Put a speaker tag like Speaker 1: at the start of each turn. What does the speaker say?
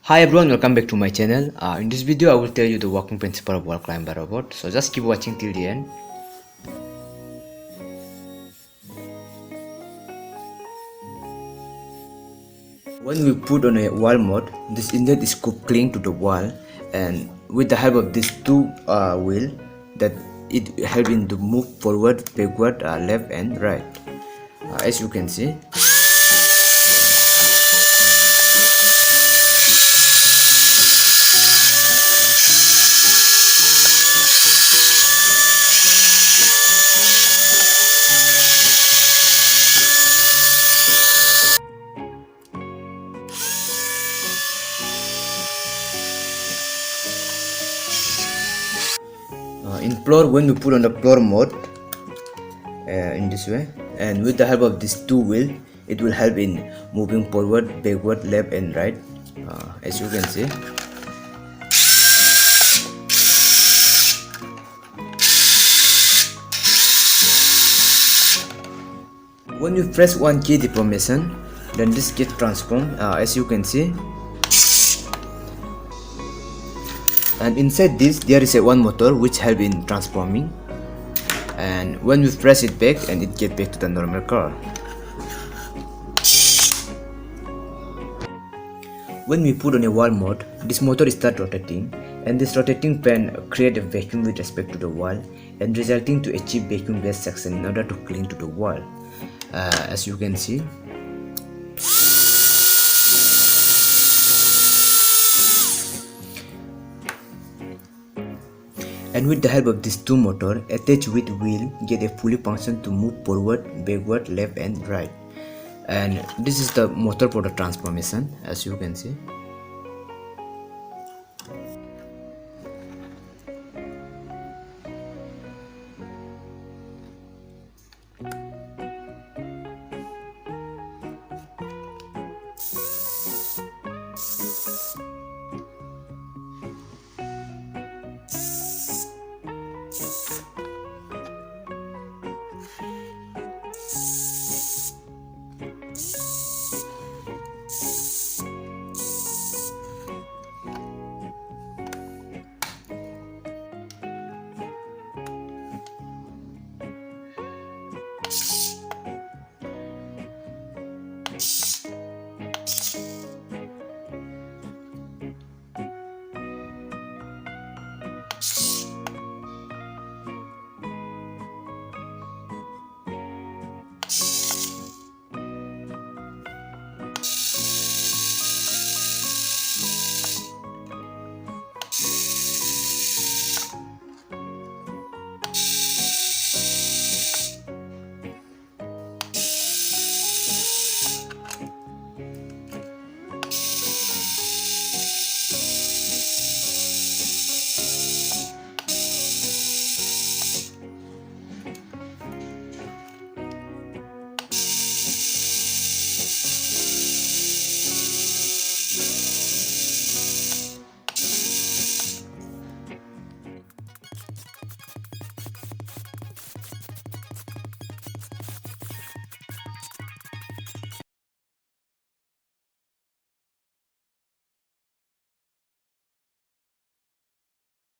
Speaker 1: Hi everyone, welcome back to my channel. In this video I will tell you the working principle of wall climb by robot, so just keep watching till the end. When we put on a wall mode, this inlet is cling to the wall, and with the help of these two wheel, that it helping to move forward, backward, left and right. As you can see. In floor, when we put on the floor mode in this way, and with the help of this two wheel, it will help in moving forward, backward, left and right, as you can see. When you press one key deformation, then this gets transformed, as you can see. And inside this there is a one motor which help in transforming, and when we press it back and it get back to the normal car. When we put on a wall mode, this motor start rotating, and this rotating fan create a vacuum with respect to the wall and resulting to achieve vacuum based suction in order to cling to the wall, as you can see. And with the help of this two motor attached with wheel, get a fully function to move forward, backward, left and right. And this is the motor for the transformation, as you can see.